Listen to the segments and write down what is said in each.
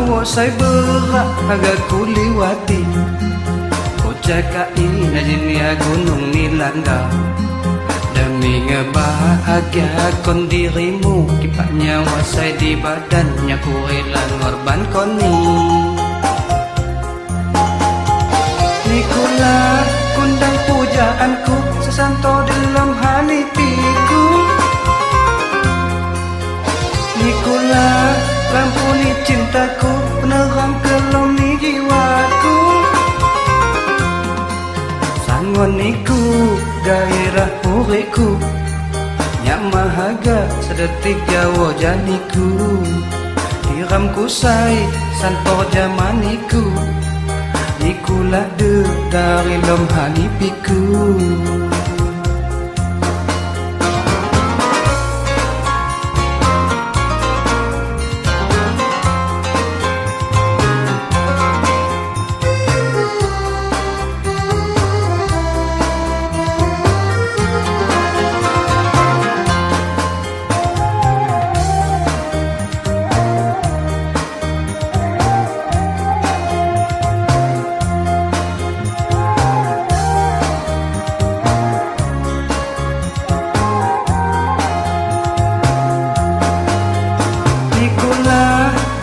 Tahu saya berat agak kuliwati Ucakai najinia gunung nilangga Demi ngebahagiakan dirimu Kipak nyawa saya di badannya ku rela ngorban koni Nikula kundang pujaanku Sesanto dalam hatiku Nikula lampuni cintaku Penerang keloni jiwaku Sangoniku gairah uriku Nyak mahaga sedetik jawa janiku Diramku say santor jamaniku Ikulah de dari lom hanipiku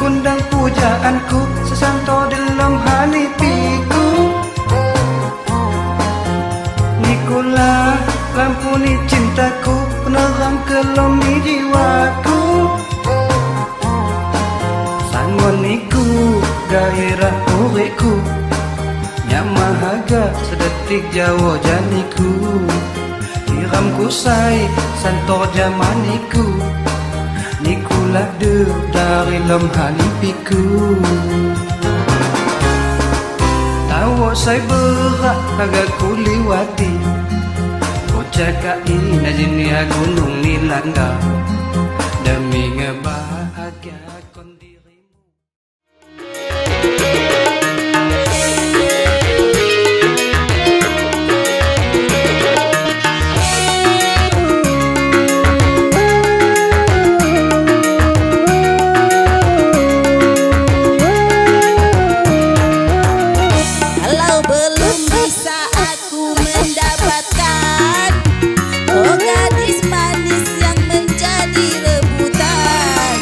Kundang pujaanku sesanto dalam hatiku Nikula lampuni cintaku penerang keloni jiwaku Sangoniku gairah uriku Nyak mahaga sedetik jawa janiku Diramku say santor jamaniku Nikulah de dari lom hanipiku Tahu saya berat agak kuliwati Ucakai najinia gunung nilangga Demi ngebahagiakan dirimu Oh gadis manis yang menjadi rebutan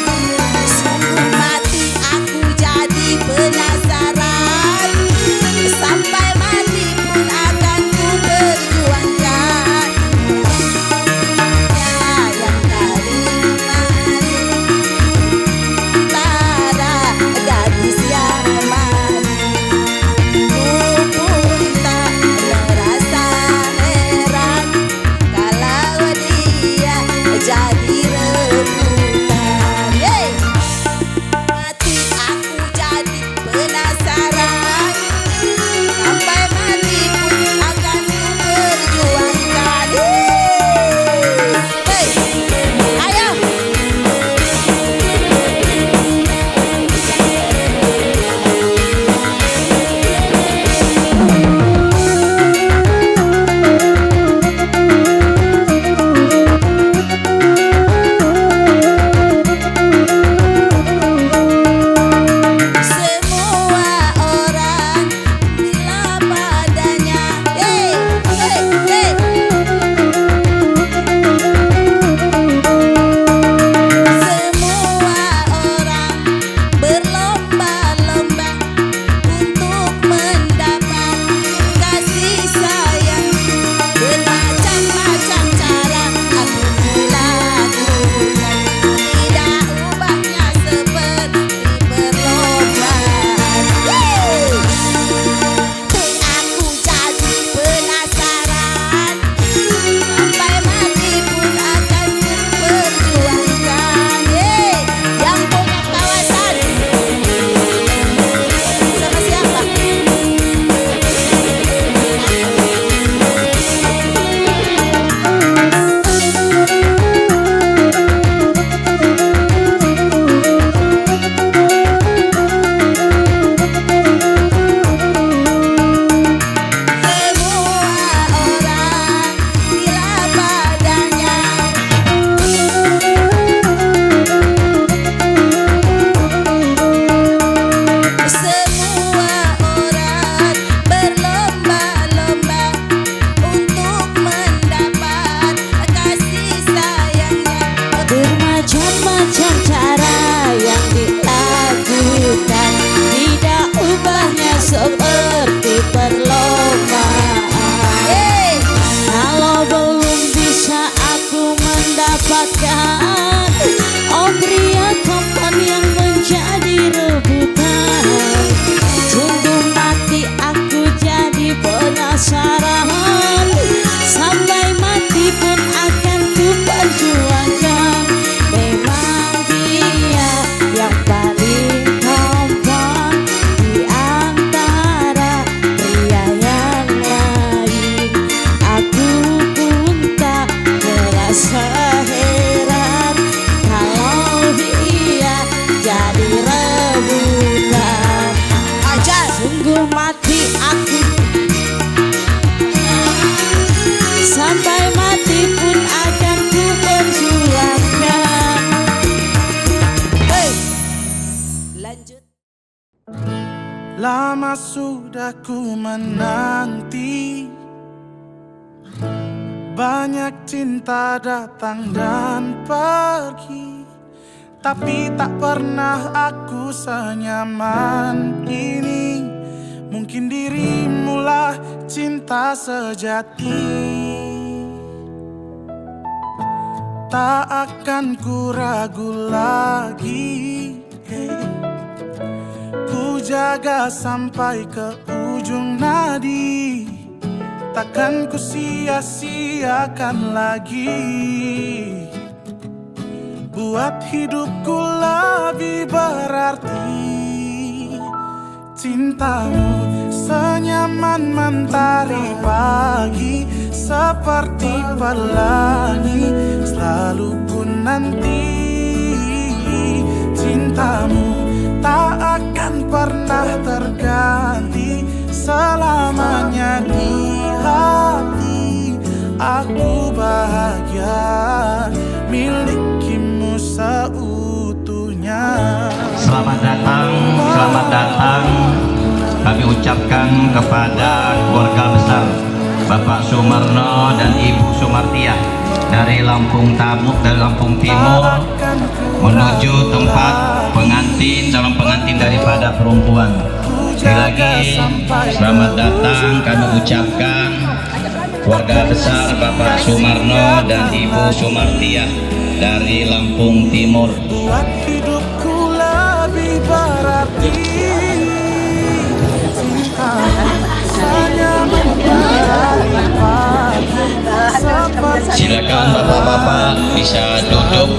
Lama sudah ku menanti, banyak cinta datang dan pergi, tapi tak pernah aku senyaman ini. Mungkin dirimulah cinta sejati. Tak akan ku ragu lagi, ku jaga sampai ke ujung nadi. Takkan ku sia-siakan lagi, buat hidupku lebih berarti. Cintamu senyaman mentari pagi, seperti pelangi selalu ku nanti. Cintamu tak akan pernah terganti, selamanya di hati. Aku bahagia milikimu seutuhnya. Selamat datang kami ucapkan kepada keluarga besar Bapak Sumarno dan Ibu Sumartiah dari Lampung Timur menuju tempat pengantin, calon pengantin daripada perempuan. Sekali lagi selamat datang kami ucapkan keluarga besar Bapak Sumarno dan Ibu Sumartiah dari Lampung Timur. Buat hidupku lebih berarti, silakan bapak-bapak bisa duduk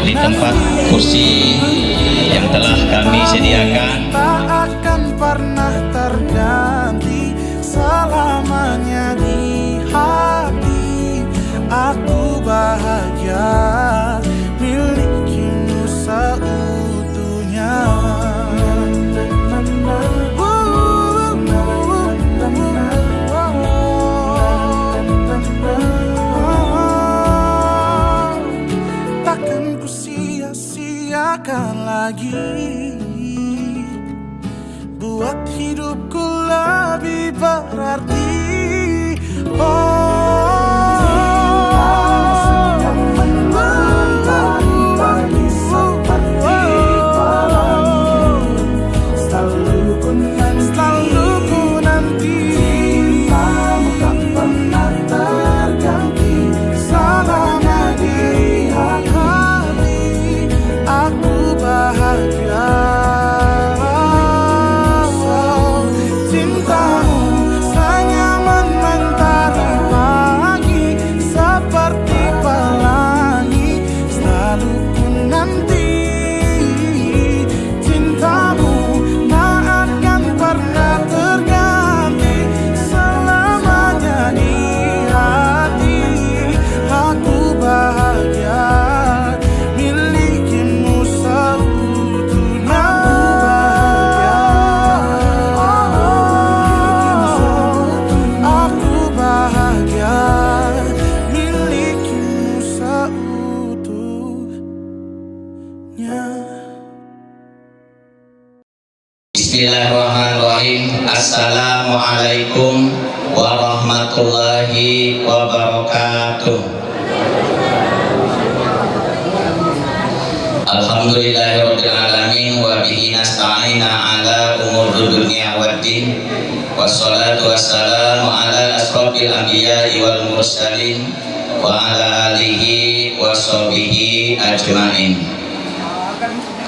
di tempat kursi yang telah kami sediakan. Tak akan pernah terganti, selamanya di hati. Aku bahagia milikimu seutuhnya. Takkan ku sia-siakan lagi, buat hidupku lebih berarti. Bismillahirrahmanirrahim. Assalamualaikum warahmatullahi wabarakatuh. Alhamdulillahirabbil alamin wa bihi nasta'ina ala umuri dunya waddin. Wassalatu wassalamu ala asrofil anbiya'i wal mursalin wa ala alihi wa sahbihi ajma'in.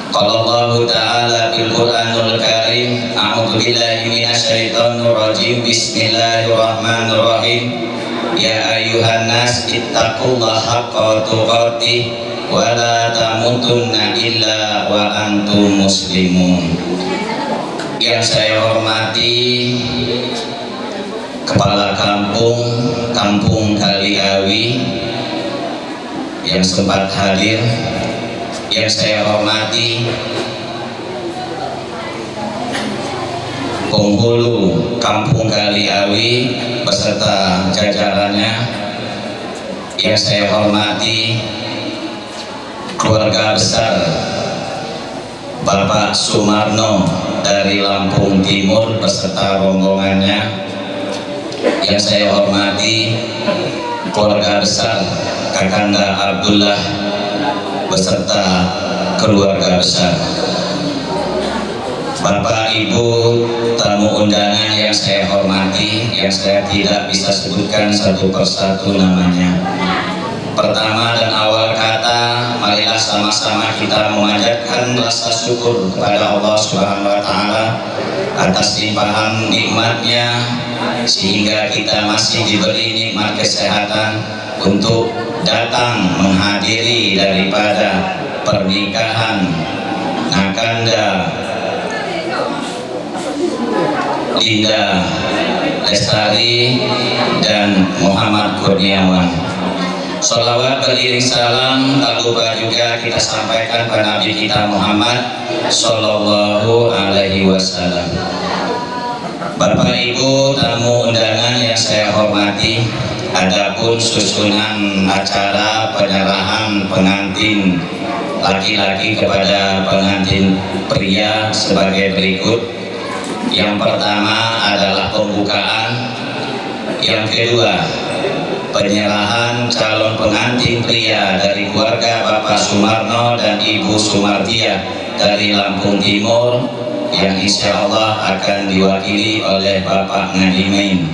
Qala Allahu ta'ala fil Qur'anil Karim, a'udzu billahi minasy syaithanir rajim. Bismillahirrahmanirrahim. Ya ayyuhan nas ittaqullaha haqqa tuqatih wa la tamutunna illa wa antum muslimun. Yang saya hormati Kepala Kampung Kaliawi yang sempat hadir, yang saya hormati penghulu Kampung Kaliawi beserta jajarannya, yang saya hormati keluarga besar Bapak Sumarno dari Lampung Timur beserta rombongannya. Yang saya hormati keluarga besar Kakanda Abdullah beserta keluarga besar. Bapak Ibu tamu undangan yang saya hormati, yang saya tidak bisa sebutkan satu persatu namanya. Pertama dan awal kata, marilah sama-sama kita memanjatkan rasa syukur kepada Allah Subhanahu wa Ta'ala atas limpahan nikmatnya, sehingga kita masih diberi nikmat kesehatan untuk datang menghadiri daripada pernikahan Nakanda Linda Lestari dan Muhammad Kurniawan. Sholawat beriring salam tak lupa juga kita sampaikan kepada Nabi kita Muhammad Sallallahu Alaihi Wasallam. Bapak Ibu tamu undangan yang saya hormati, adapun susunan acara penyerahan pengantin laki-laki kepada pengantin pria sebagai berikut. Yang pertama adalah pembukaan, yang kedua penyerahan calon pengantin pria dari keluarga Bapak Sumarno dan Ibu Sumartia dari Lampung Timur, yang insya Allah akan diwakili oleh Bapak Ngadimin.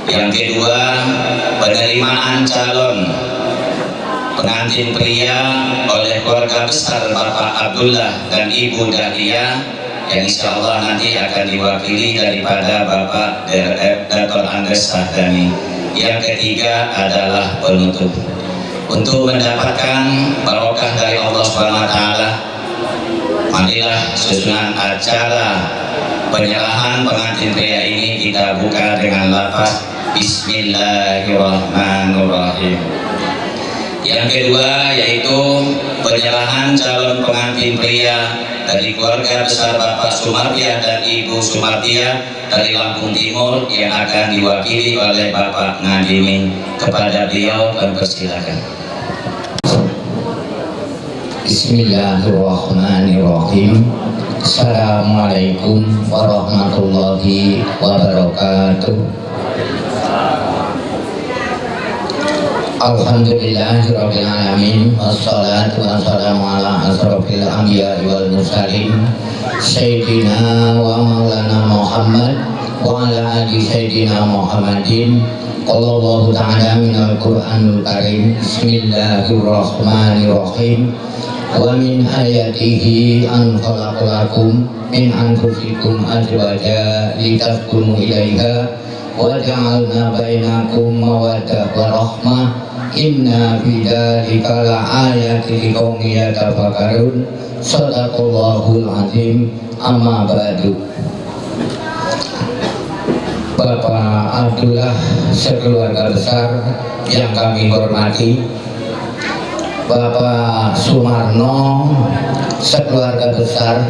Yang kedua, penerimaan calon pengantin pria oleh keluarga besar Bapak Abdullah dan Ibu Dahlia, yang insya Allah nanti akan diwakili daripada Bapak Dr. Andres Sahdani. Yang ketiga adalah penutup. Untuk mendapatkan barokah dari Allah Subhanahu wa Ta'ala, marilah susunan acara penyerahan pengantin pria ini kita buka dengan lafaz Bismillahirrahmanirrahim. Yang kedua yaitu penyerahan calon pengantin pria dari keluarga besar Bapak Sumartia dan Ibu Sumartia dari Lampung Timur, yang akan diwakili oleh Bapak Ngadimin. Kepada beliau kami persilakan. Bismillahirrahmanirrahim. Assalamualaikum warahmatullahi wabarakatuh. Alhamdulillahirabbil alamin, wassalatu wassalamu ala asrofil anbiya'i wal mursalin sayyidina wa maulana Muhammad wa ala ali sayyidina Muhammadin. Qallallahu ta'ala minal Qur'anul Karim. Bismillahirrahmanirrahim. Wa min ayatihi an khalaqalakum min anfusikum azwaja litaskunu ilaiha wa ja'alna bainakum mawaddah wa rahmah. Inna fi dzalika laayatin liqaumin yatafakkarun. Shadaqallahul azim. Amma ba'du. Bapak Abdullah sekeluarga besar yang kami hormati, Bapak Sumarno sekeluarga besar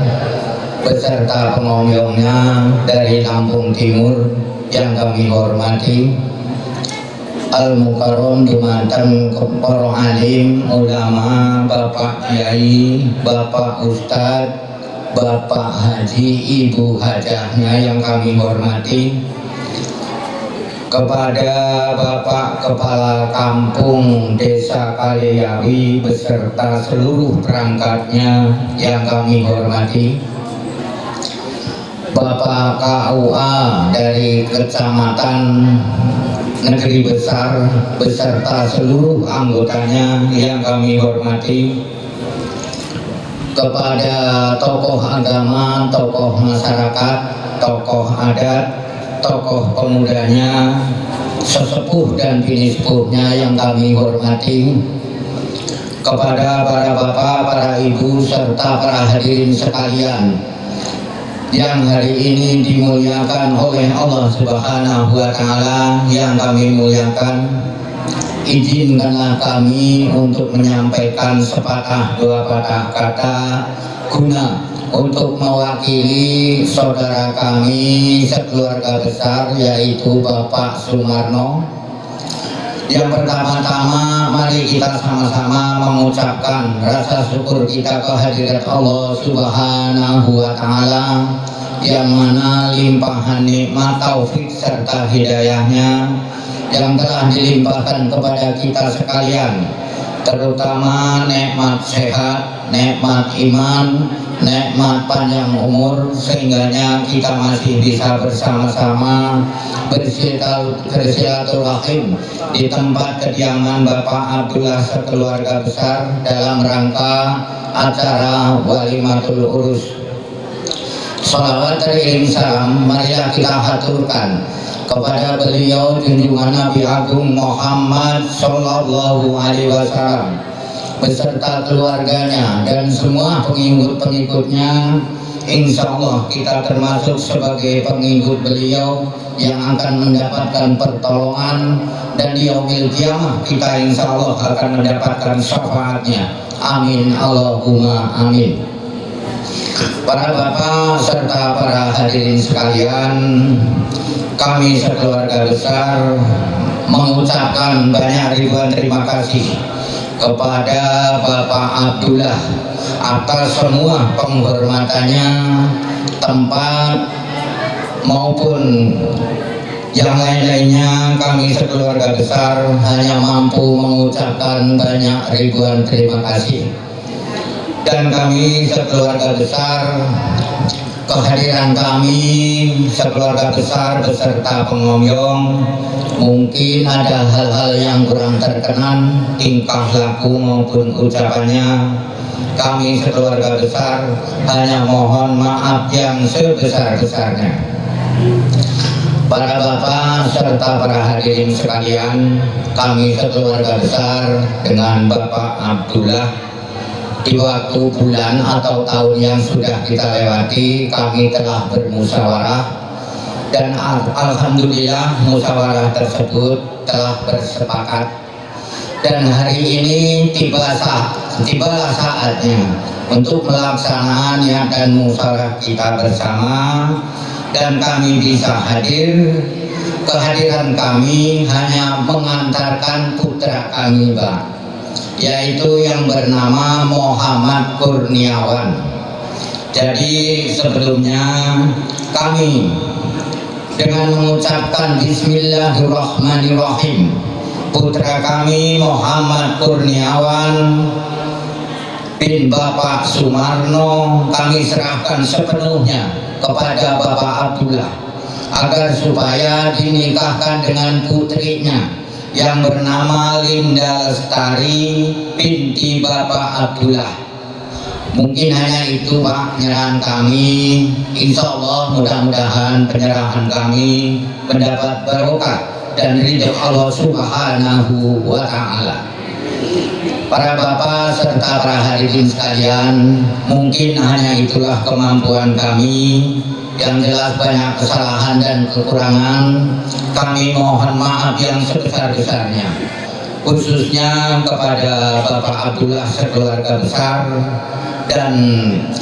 beserta pengomiongnya dari Lampung Timur yang kami hormati, Al-Mukarram Jumatan para alim ulama, Bapak Kiai, Bapak Ustadz, Bapak Haji, Ibu Hajahnya yang kami hormati, kepada Bapak Kepala Kampung Desa Kaliyawi beserta seluruh perangkatnya yang kami hormati, Bapak KUA dari Kecamatan Negeri Besar beserta seluruh anggotanya yang kami hormati, kepada tokoh agama, tokoh masyarakat, tokoh adat, tokoh pemudanya, sesepuh dan bini sepuhnya yang kami hormati, kepada para bapak, para ibu, serta para hadirin sekalian yang hari ini dimuliakan oleh Allah Subhanahu wa Ta'ala, yang kami muliakan. Izinkanlah kami untuk menyampaikan sepatah dua patah kata guna untuk mewakili saudara kami sekeluarga besar, yaitu Bapak Sumarno, Yang pertama-tama mari kita sama-sama mengucapkan rasa syukur kita kehadirat Allah Subhanahu wa Ta'ala, yang mana limpahan nikmat taufik serta hidayahnya yang telah dilimpahkan kepada kita sekalian, terutama nikmat sehat, nikmat iman, nikmat panjang umur, sehingganya kita masih bisa bersama-sama bersilaturahim di tempat kediaman Bapak Abdullah sekeluarga besar dalam rangka acara Walimatul Urus. Sholawat teriring salam marilah kita haturkan kepada beliau junjungan Nabi Agung Muhammad Sallallahu Alaihi Wasallam beserta keluarganya dan semua pengikut-pengikutnya. Insya Allah kita termasuk sebagai pengikut beliau yang akan mendapatkan pertolongan, dan di yaumil kiamah kita insya Allah akan mendapatkan syafaatnya. Amin Allahumma amin. Para bapak serta para hadirin sekalian, kami sekeluarga besar mengucapkan banyak ribuan terima kasih kepada Bapak Abdullah atas semua penghormatannya, tempat maupun yang lain-lainnya. Kami sekeluarga besar hanya mampu mengucapkan banyak ribuan terima kasih. Dan kami sekeluarga besar, kehadiran kami sekeluarga besar beserta pengomyong, mungkin ada hal-hal yang kurang terkenan tingkah laku maupun ucapannya. Kami sekeluarga besar hanya mohon maaf yang sebesar-besarnya. Para bapak serta para hadirin sekalian, kami sekeluarga besar dengan Bapak Abdullah di waktu bulan atau tahun yang sudah kita lewati, kami telah bermusyawarah, dan alhamdulillah musyawarah tersebut telah bersepakat, dan hari ini tibalah saatnya untuk melaksanakannya dan musyawarah kita bersama, dan kami bisa hadir. Kehadiran kami hanya mengantarkan putra kami, Pak, yaitu yang bernama Muhammad Kurniawan. Jadi sebelumnya kami dengan mengucapkan Bismillahirrahmanirrahim, putra kami Muhammad Kurniawan bin Bapak Sumarno kami serahkan sepenuhnya kepada Bapak Abdullah agar supaya dinikahkan dengan putrinya yang bernama Linda Lestari binti Bapak Abdullah. Mungkin hanya itu Pak penyerahan kami. Insya Allah mudah-mudahan penyerahan kami mendapat barokah dan ridho Allah Subhanahu wa Ta'ala. Para bapak serta para hadirin sekalian, mungkin hanya itulah kemampuan kami. Yang jelas banyak kesalahan dan kekurangan, kami mohon maaf yang sebesar-besarnya, khususnya kepada Bapak Abdullah sekeluarga besar. Dan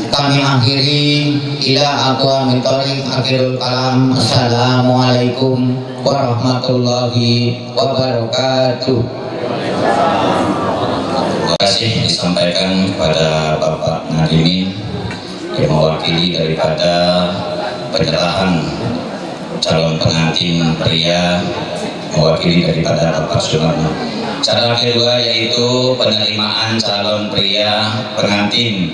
kami akhiri ila aqwamit thoriq akhirul kalam. Assalamualaikum warahmatullahi wabarakatuh. Terima kasih disampaikan kepada Bapak Nadimin yang mewakili daripada penyerahan calon pengantin pria, mewakili daripada Bapak Sumarno. Cara kedua yaitu penerimaan calon pria pengantin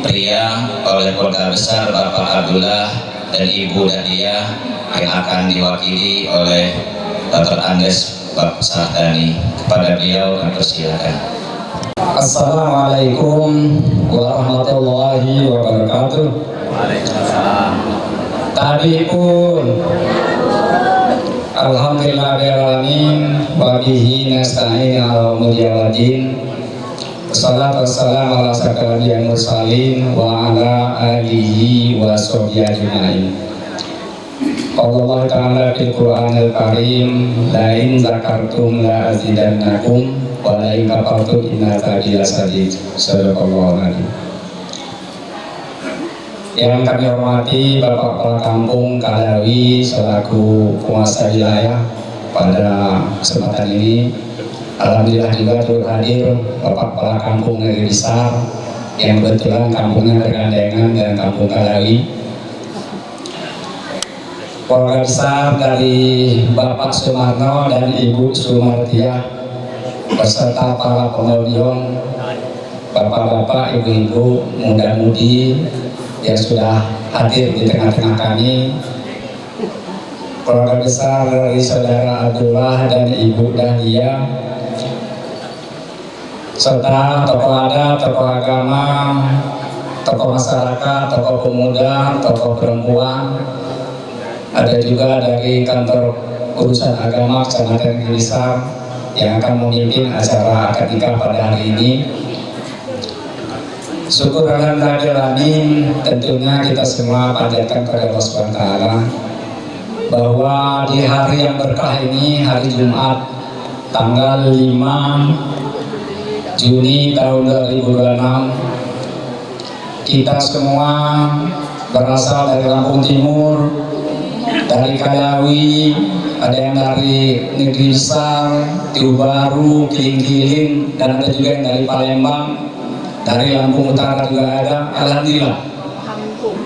pria oleh keluarga besar Bapak Abdullah dan Ibu Dadia yang akan diwakili oleh Dr. Andes Bapak Sahdani. Kepada beliau kami persilakan. Assalamualaikum warahmatullahi wabarakatuh. Waalaikumsalam. Tadi pun alhamdulillahirrahmanirrahim wa bihi nasta'in ala umuri waddin. Wassalatu wassalamu ala asyrofil mursalin wa ala alihi wa sahbihi ajma'in. Allah Ta'ala fil Qur'anil Karim, la in zakartum la azidannakum wa la in kafartum inna azabi lasadid. Sadaqallahu alazim. Yang kami hormati Bapak Kepala Kampung Kalawi selaku penguasa wilayah pada kesempatan ini, Alhamdulillah juga turut hadir Bapak Kepala Kampung Negeri Besar yang kebetulan kampungnya bergandengan dengan Kampung Kalawi. Keluarga besar dari Bapak Sumarno dan Ibu Sumartiah beserta para pengunjung, bapak-bapak, ibu-ibu, muda-mudi yang sudah hadir di tengah-tengah kami, keluarga besar dari Saudara Abdullah dan Ibu Dahlia, serta tokoh adat, tokoh agama, tokoh masyarakat, tokoh pemuda, tokoh perempuan. Ada juga dari kantor urusan agama Kecamatan Negeri Besar yang akan memimpin acara akad nikah pada hari ini. Syukur alhamdulillah, tentunya kita semua panjatkan kepada Allah SWT bahwa di hari yang berkah ini, hari Jumat tanggal 5 Juni tahun 2026, kita semua berasal dari Lampung Timur, dari Kalawi, ada yang dari Negeri Besar, Tiu Baru, Kiling-Kiling, dan ada juga yang dari Palembang, dari Lampung Utara juga ada. Alhamdulillah,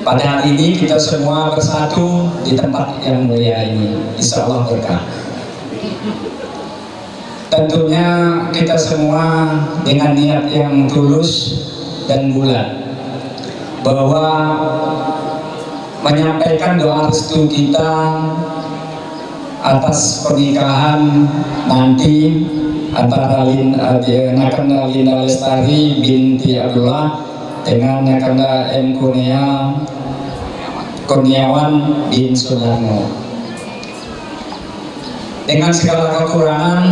pada hari ini kita semua bersatu di tempat yang mulia ini, insya Allah berkah. Tentunya kita semua dengan niat yang tulus dan bulat bahwa menyampaikan doa restu kita atas pernikahan nanti antara Nakanda Linda Lestari binti Abdullah dengan Nakanda M. Kurniawan bin Sunarno. Dengan segala kekurangan,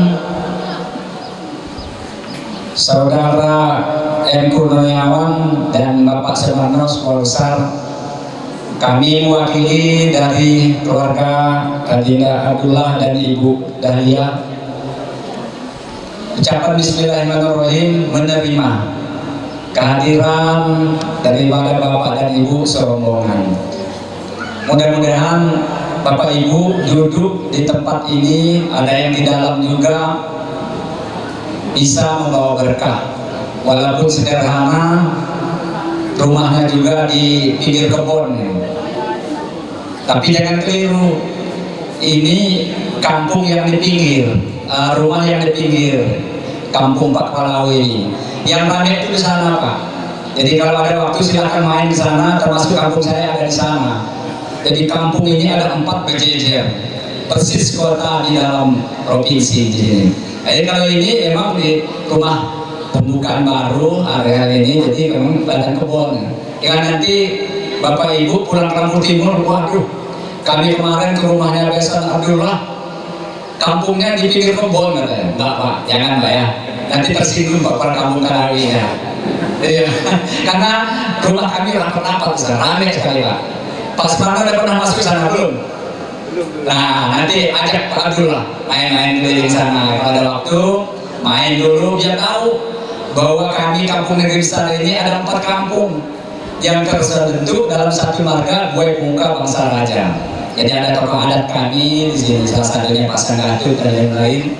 Saudara M. Kurniawan dan Bapak Sunarno sponsor, kami mewakili dari keluarga Adinda Abdullah dan Ibu Dahlia ucapan Bismillahirrahmanirrahim menerima kehadiran daripada Bapak dan Ibu serombongan. Mudah-mudahan Bapak Ibu duduk di tempat ini, ada yang di dalam juga, bisa membawa berkah. Walaupun sederhana, rumahnya juga di pinggir kebun, tapi jangan keliru, ini kampung yang di pinggir, rumah yang di pinggir Kampung Pak Kalawi. Yang ramai itu di sana, Pak. Jadi kalau ada waktu silahkan main di sana, termasuk kampung saya ada di sana. Jadi kampung ini ada 4 berjejer, persis kota di dalam provinsi di sini. Jadi kalau ini memang di rumah pembukaan baru area ini, jadi memang badan kebun. Ya nanti Bapak Ibu pulang ke Lampung Timur, waduh, kami kemarin ke rumahnya Besan Abdullah, kampungnya di pinggir kebun, katanya. Mbak, Pak, jangan Mbak ya, nanti tersinggung Bapak Kampung Kalawi ya. Iya, karena rumah kami rapat-rapat, ramai sekali Pak. Pak Sumarno udah pernah masuk sana belum? Nah, nanti ajak Pak Abdullah main-main di sana. Pada waktu main dulu, biar tahu bahwa kami Kampung Negeri Besar ini ada 4 kampung yang terbentuk dalam satu marga Buai Pungka Bangsa Raja. Jadi ada tokoh adat kami di sini, salah satunya Pak Sanggatut dan yang lain.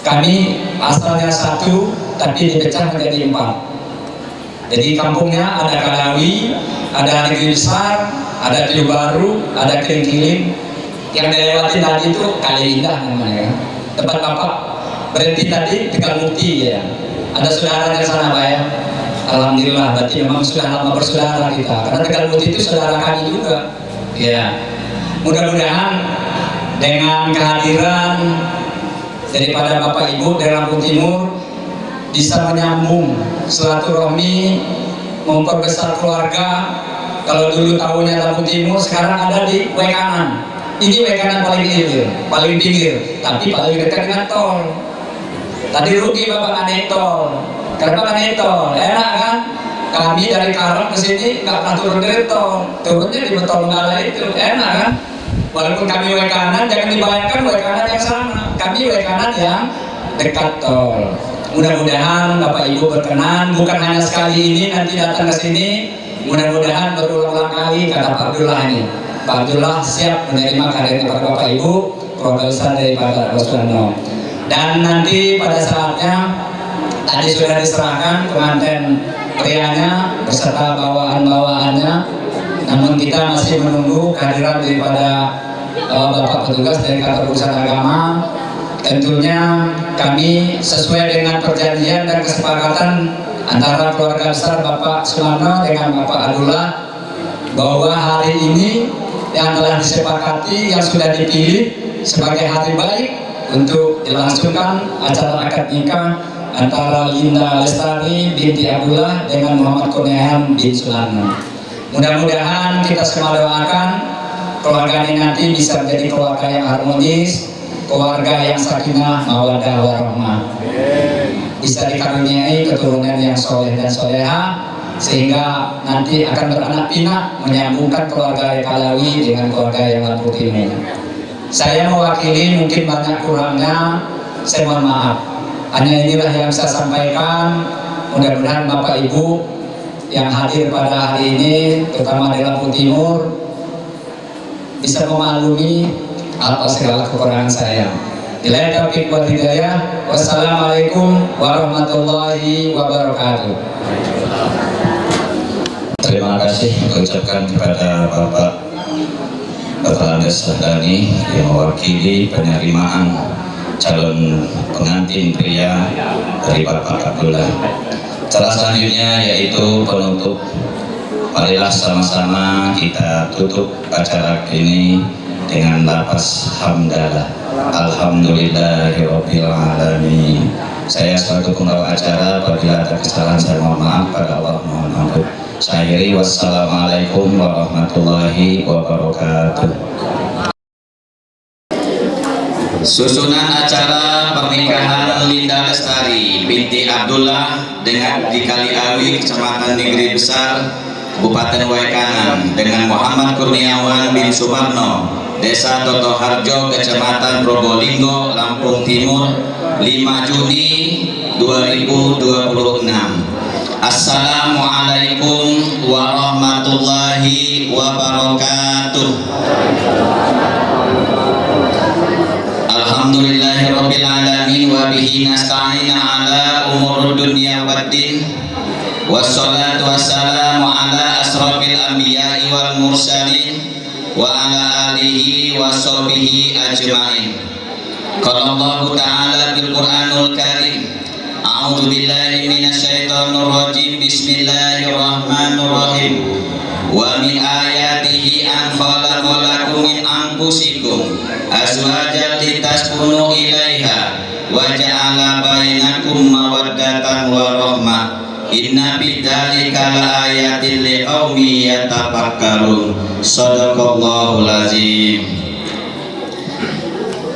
Kami asalnya 1, tapi dipecah menjadi 4. Jadi kampungnya ada Kalawi, ada Negeri Besar, ada Tiu Baru, ada Kiling-Kiling. Yang dilewati tadi itu Kali Indah namanya. Tempat Bapak berhenti tadi Tegal Mukti ya. Ada saudara di sana Pak ya. Alhamdulillah, berarti memang sudah lama bersaudara kita. Karena Tegal Mukti itu saudara kami juga. Ya. Mudah-mudahan dengan kehadiran daripada Bapak Ibu dari Lampung Timur bisa menyambung silaturahmi, memperbesar keluarga. Kalau dulu tahunya Lampung Timur, sekarang ada di Wekanan. Ini Wekanan paling pinggir, tapi paling dekat dengan tol. Tadi rugi Bapak nggak naik tol. Kenapa nggak naik tol? Enak kan? Kami dari Karang ke sini nggak pernah turun dari tol, turunnya di Tol Ngala itu, enak kan? Walaupun kami Wekanan, jangan dibayangkan Wekanan yang sana. Kami Wekanan yang dekat tol. Mudah-mudahan Bapak Ibu berkenan, bukan hanya sekali ini, nanti datang ke sini. Mudah-mudahan berulang-ulang kali, kata Pak Abdullah ini. Pak Abdullah siap menerima kehadiran kepada Bapak Ibu, keluarga besar daripada Pak Sunarno. Dan nanti pada saatnya tadi sudah diserahkan pengantin prianya beserta bawaan-bawaannya. Namun kita masih menunggu kehadiran daripada Bapak petugas dari kantor urusan agama. Tentunya kami sesuai dengan perjanjian dan kesepakatan antara keluarga besar Bapak Sumarno dengan Bapak Abdullah, bahwa hari ini yang telah disepakati, yang sudah dipilih sebagai hari baik untuk dilangsungkan acara akad nikah antara Linda Lestari binti Abdullah dengan Muhammad Kurniawan bin Sumarno. Mudah-mudahan kita semua doakan keluarga ini nanti bisa menjadi keluarga yang harmonis, keluarga yang sakinah, mawaddah, warahmah, bisa dikaruniai keturunan yang soleh dan soleha, sehingga nanti akan beranak pinak menyambungkan keluarga Kalawi dengan keluarga yang Lampung Timur. Saya mewakili, mungkin banyak kurangnya, saya mohon maaf. Hanya inilah yang saya sampaikan. Mudah-mudahan Bapak Ibu yang hadir pada hari ini, terutama di Lampung Timur, bisa memaklumi atas segala kekurangan saya. Billahi taufiq wal hidayah. Wassalamualaikum warahmatullahi wabarakatuh. Terima kasih ucapkan kepada Bapak Andes Sahdani yang mewakili penerimaan calon pengantin pria dari Bapak Abdullah. Cara selanjutnya yaitu penutup. Marilah sama-sama kita tutup acara ini dengan lafaz hamdalah. Alhamdulillahirabbil alamin. Saya selaku pembawa acara, apabila ada kesalahan saya mohon maaf, pada Allah mohon ampun. Saya akhiri, wassalamualaikum warahmatullahi wabarakatuh. Susunan acara pernikahan Linda Lestari binti Abdullah dengan di Kaliawi, Kecamatan Negeri Besar, Kabupaten Waikanan, dengan Muhammad Kurniawan bin Sumarno, Desa Toto Harjo, Kecamatan Probolinggo, Lampung Timur, 5 Juni 2026. Assalamualaikum warahmatullahi wabarakatuh. Alhamdulillahirabbil alamin wa bihi nasta'in ala umur dunya waddin. Wassalatu wassalamu ala asrofil anbiya'i wal mursalin wa ala alihi wa sahbihi ajma'in. Qala Allah ta'ala bil Qur'anul Karim, a'udzu billahi minasyaitonir rajim, bismillahirrahmanirrahim. Wa min ayatihi an khalaqalakum min anfusikum azwajan litaskunu ilaiha wa ja'ala bainakum mawaddatan wa rahmah. Inna bidzalika laayatil liqaumin yatafakkarun. Shadaqallahul azim.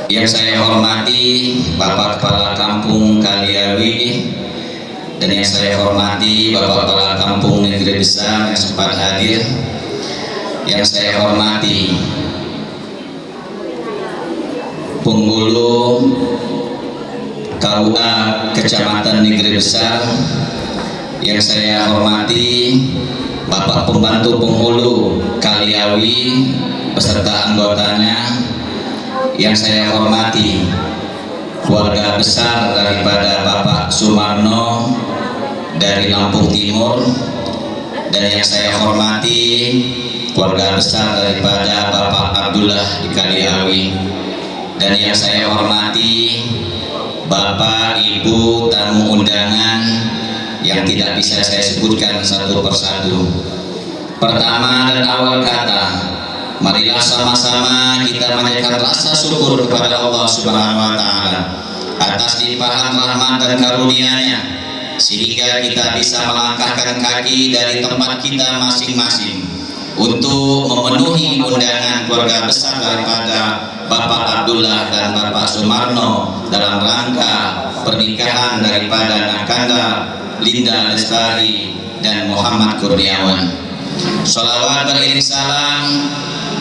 Yang saya hormati Bapak Kepala Kampung Kaliawi, dan yang saya hormati Bapak Kepala Kampung Negeri Besar yang sempat hadir, yang saya hormati penghulu KUA Kecamatan Negeri Besar, yang saya hormati Bapak Pembantu Penghulu Kaliawi beserta anggotanya, yang saya hormati keluarga besar daripada Bapak Sumarno dari Lampung Timur, dan yang saya hormati keluarga besar daripada Bapak Abdullah di Kaliawi, dan yang saya hormati Bapak Ibu tamu undangan yang tidak bisa saya sebutkan satu persatu. Pertama dan awal kata, marilah sama-sama kita menaikkan rasa syukur kepada Allah Subhanahu wa Ta'ala atas limpahan rahmat dan karunia-Nya, sehingga kita bisa melangkahkan kaki dari tempat kita masing-masing untuk memenuhi undangan keluarga besar daripada Bapak Abdullah dan Bapak Sumarno dalam rangka pernikahan daripada Nakanda Linda Lestari dan Muhammad Kurniawan. Sholawat beriring salam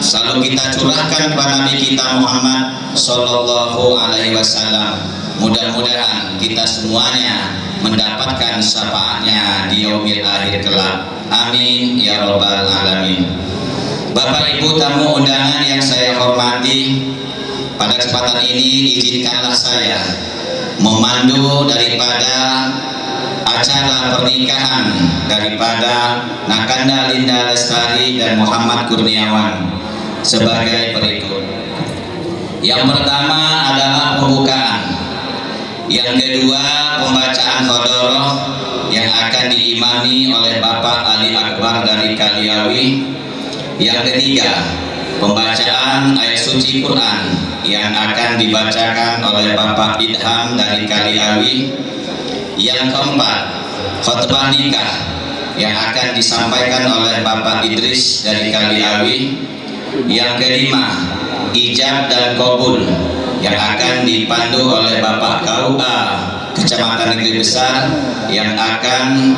selalu kita curahkan kepada Nabi kita Muhammad Sallallahu Alaihi Wasallam. Mudah-mudahan kita semuanya mendapatkan syafaatnya di yaumil akhir kelak. Amin ya robbal alamin. Bapak Ibu tamu undangan yang saya hormati, pada kesempatan ini izinkanlah saya memandu daripada acara pernikahan daripada Nakanda Linda Lestari dan Muhammad Kurniawan sebagai berikut. Yang pertama adalah pembukaan, yang kedua pembacaan Khodoroh yang akan diimami oleh Bapak Ali Akbar dari Kaliawi, yang ketiga pembacaan ayat suci Quran yang akan dibacakan oleh Bapak Idham dari Kaliawi, yang keempat khutbah nikah yang akan disampaikan oleh Bapak Idris dari Kaliawi, yang kelima ijab dan qabul yang akan dipandu oleh Bapak KUA Kecamatan Negeri Besar yang akan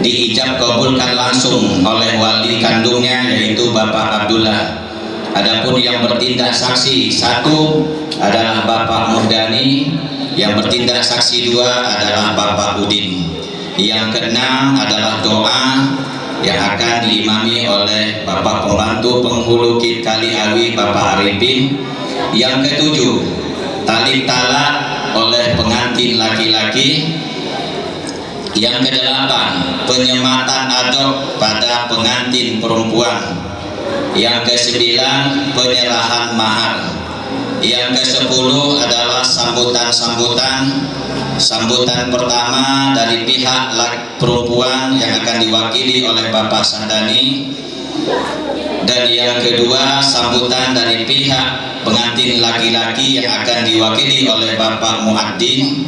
diijab kabulkan langsung oleh wali kandungnya yaitu Bapak Abdullah. Adapun yang bertindak saksi satu adalah Bapak Muhdani, yang bertindak saksi dua adalah Bapak Udin, yang keenam adalah doa yang akan diimami oleh Bapak Pembantu Penghulu Kit Kaliawi Bapak Arifin, yang ketujuh talik talak oleh pengantin laki-laki, yang kedelapan penyematan adop pada pengantin perempuan, yang kesembilan penyerahan mahar, yang kesepuluh adalah sambutan pertama dari pihak perempuan yang akan diwakili oleh Bapak Sahdani, dan yang kedua sambutan dari pihak pengantin laki-laki yang akan diwakili oleh Bapak Muaddin,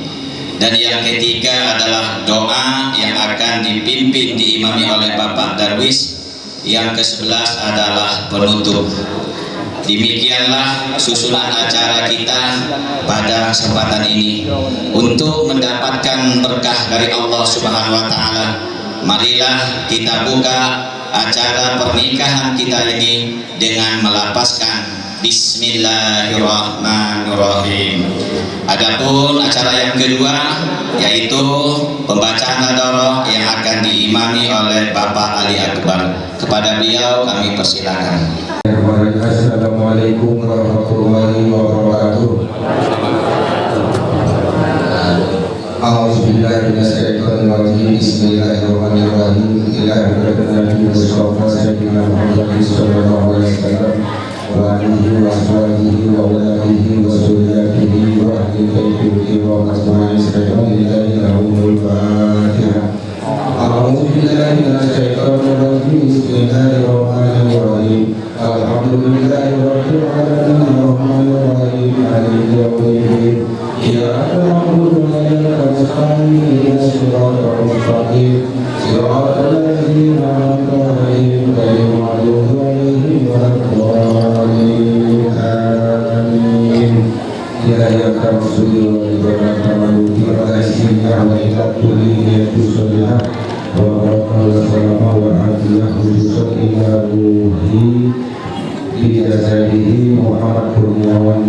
dan yang ketiga adalah doa yang akan dipimpin diimami oleh Bapak Darwis, yang ke-11 adalah penutup. Demikianlah susunan acara kita pada kesempatan ini. Untuk mendapatkan berkah dari Allah Subhanahu wa taala, marilah kita buka acara pernikahan kita ini dengan melapaskan Bismillahirrahmanirrahim. Adapun acara yang kedua yaitu pembacaan Khodoroh yang akan diimami oleh Bapak Ali Akbar. Kepada beliau kami persilakan. Assalamualaikum warahmatullahi wabarakatuh. A'udzubillahi minasyaitonirrajim. Bismillahirrahmanirrahim. Ilahirrahmanirrahim. Wassallallahu sayyidina Muhammadin sallallahu alaihi wasallam wa alihi wa sahbihi wa alihi wa suriatihi wa ahli baitihi wa asma'i sayyidina lahumul Fatihah. A'udzubillahi minasyaitonirrajim. Bismillahirrahmanirrahim. Alhamdulillahi rabbil alamin arrahmanirrahim maliki yaumiddin. Iyyaka na'budu wa iyyaka nasta'in ihdinas siratal mustaqim siratal ladzina an'amta 'alaihim ghairil maghdubi 'alaihim waladdallin. Amin. Ya ayyuhal muslimun wa rahmatullahi wa barakatuh. Wa sallallahu wa ala Ijazadihi Muhammad Kurniawan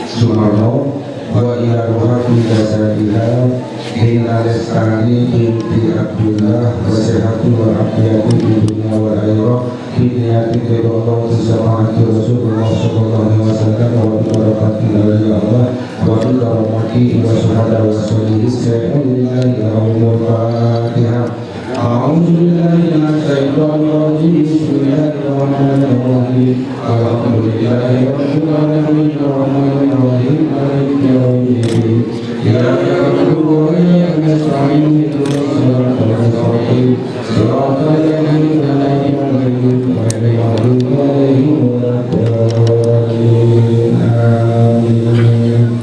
Sumarno wa ila ruhati ijazadiha Hina Lestari binti Abdullah wa sehati wa afiyati di dunia wa akhirah biniyati kedono bersama Rasulullah sallallahu alaihi wasallam wa barakatuh dari Allah wa rahmati wa syuhada wa sholih Bismillahirrahmanirrahim. Al-Fatihah. A'udzubillahi minasyaitonirrajim. Bismillahirrahmanirrahim. Alhamdulillahi rabbil alamin arrahmanirrahim maliki yaumiddin. Iyyaka na'budu wa iyyaka nasta'in ihdinas siratal mustaqim siratal ladzina an'amta 'alaihim ghairil maghdubi 'alaihim waladdallin. Amin.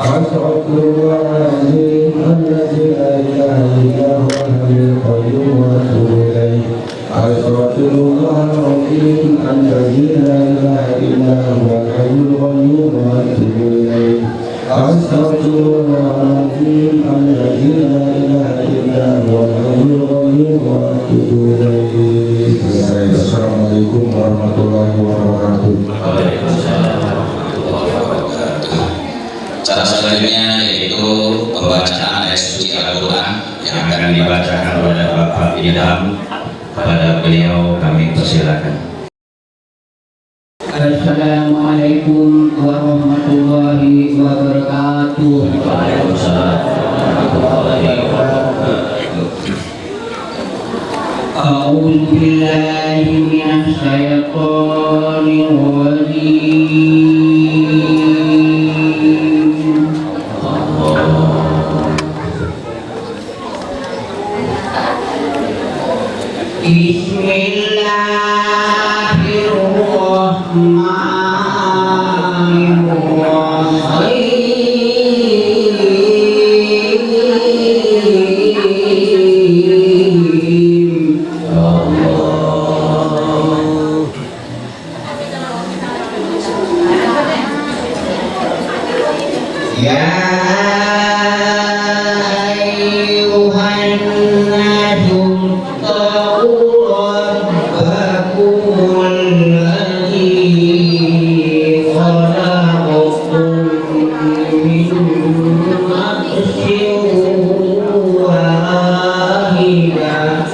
Astaghfirullahaladzim alladzi la ilaha illa huwal hayyul qayyum wa atubu ilaih. Astaghfirullahaladzim alladzi la ilaha illa huwal hayyul qayyum wa atubu ilaih. Astaghfirullahaladzim alladzi la ilaha illa huwal hayyul qayyum wa atubu ilaih. Assalamualaikum warahmatullahi wabarakatuh. Cara selanjutnya yaitu pembacaan ayat suci Al-Quran yang akan dibacakan oleh Bapak Idham. Kepada beliau kami persilakan. Assalamualaikum warahmatullahi wabarakatuh. A'udzu billahi minasy syaithanir rajim. Bismillahirrahmanirrahim. Ya ayyuhan nasu taqu rabbakumul ladzi khalaqakum min nafsin wahidah.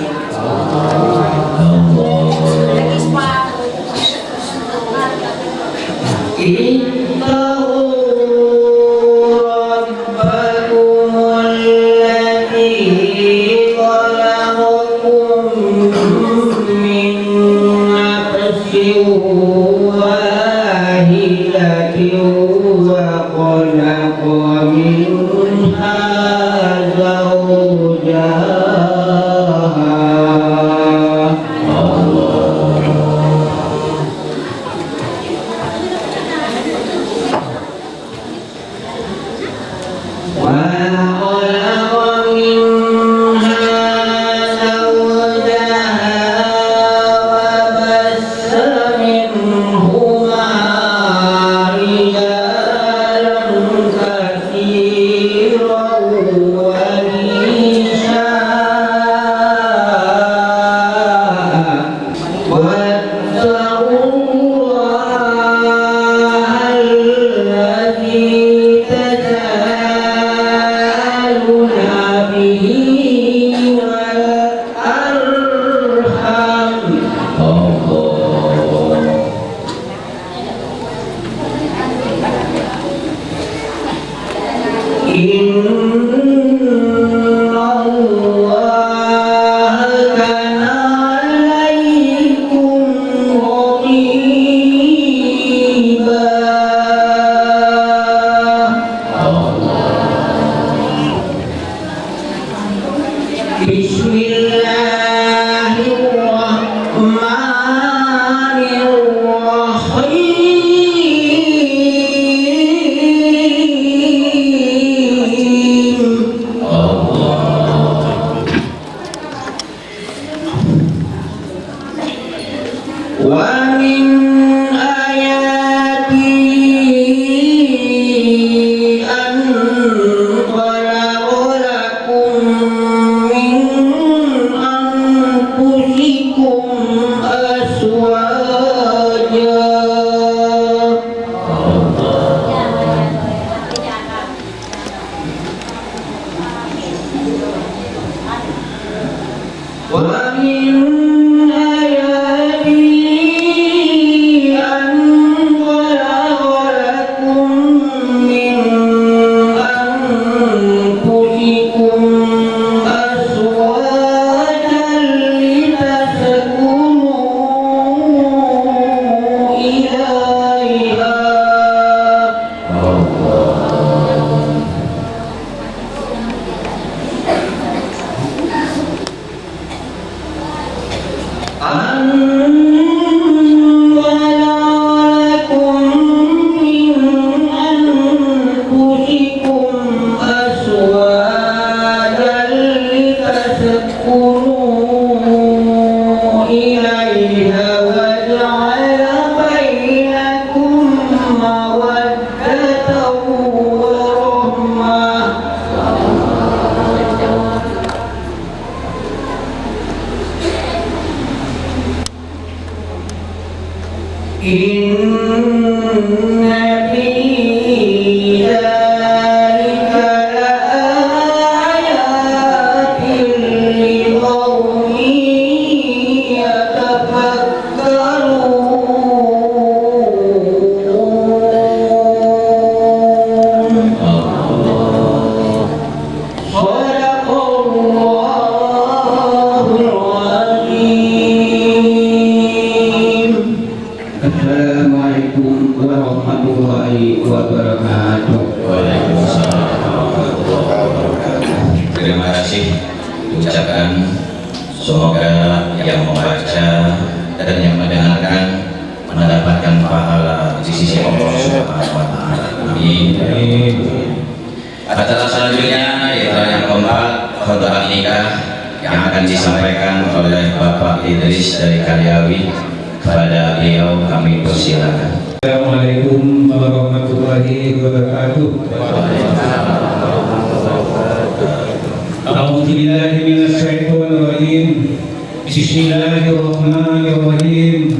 Semoga yang membaca dan yang mendengarkan mendapatkan pahala di sisi Allah Subhanahu wa taala. Amin. Acara selanjutnya yaitu yang keempat, khutbah nikah yang akan disampaikan oleh Bapak Idris dari Karyawi. Kepada beliau kami persilakan. Assalamualaikum warahmatullahi wabarakatuh. A'udzu billahi minasy syaithanir rajim. Bismillahirrahmanirrahim.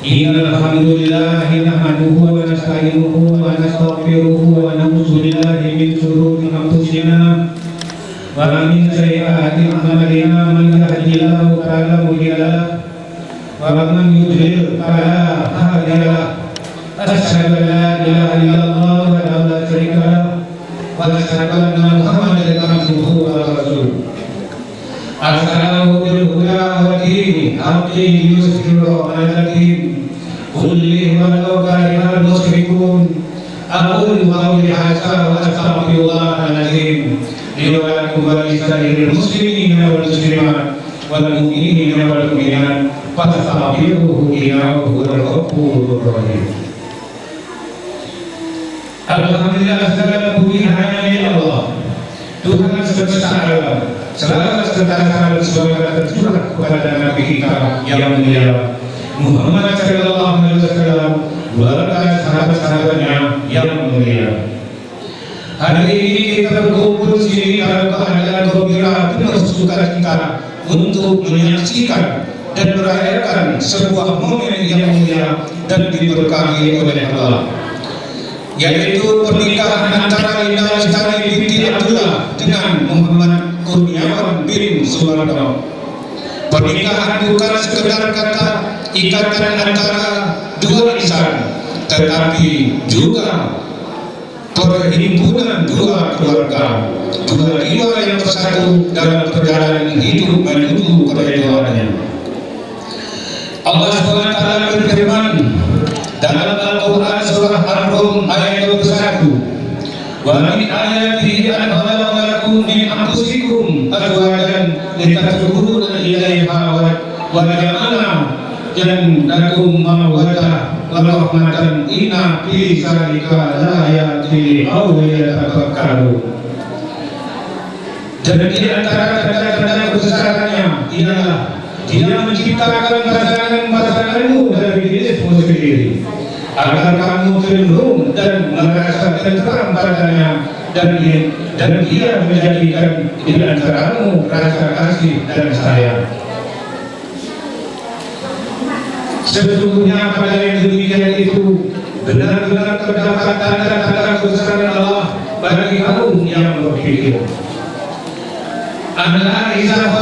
Innal hamdalillah nahmaduhu wa nasta'inuhu wa nastaghfiruhu wa na'udzu billahi min shururi anfusina wa min sayyiati a'malina man yahdihillahu fala mudilla lahu wa man yudlil fala hadiya lahu. Asyhadu an la ilaha illallah wa la syarika lahu wa asyhadu anna Muhammadan abduhu wa rasuluh. Arsalahu bil huda wa dini haqqi yushiru 'ala din kulli wa law karihal musyrikun. Aqulu qawli hadza wa astaghfirullahal azim li wa lakum wa lisa'iril muslimina wal muslimat wal mu'minina wal mu'minat fastaghfiruhu innahu huwal ghafurur rahim. Alhamdulillah, segala puji hanya milik Allah, Tuhan semesta alam. Selalu serta semoga tercurah kepada Nabi kita yang mulia Muhammad sallallahu alaihi wasallam beserta sahabat-sahabatnya yang mulia. Hari ini kita berkumpul di sini dalam keadaan gembira penuh sukacita untuk menyaksikan dan merayakan sebuah momen yang mulia dan diberkahi oleh Allah, yaitu pernikahan antara Indah Lestari binti Abdullah dengan Muhammad Kurniawan bin Sumarno. Pernikahan bukan sekedar kata ikatan antara dua insan, tetapi juga perhimpunan dua keluarga, dua jiwa yang bersatu dalam perjalanan hidup menuju keridhaannya. Allah SWT berfirman dalam Al-Quran surah Ar-Rum ayat 21, wa min ayatihi an khalaqa lakum min anfusikum azwajan litaskunu ilaiha wa ja'ala lakum mawaddah wa rahmatan inna fi dzalika laayatin liqaumin yatafakkarun. Dan di antara tanda-tanda kebesarannya ialah Dia menciptakan pasangan-pasanganmu dari dirimu sendiri, agar kamu cenderung dan merasa tenteram padanya, dan dia menjadikan di antaramu rasa kasih dan sayang. Sesungguhnya pada yang demikian itu benar-benar terdapat tanda-tanda kebesaran Allah bagi kaum yang berpikir. Adalah Aisyah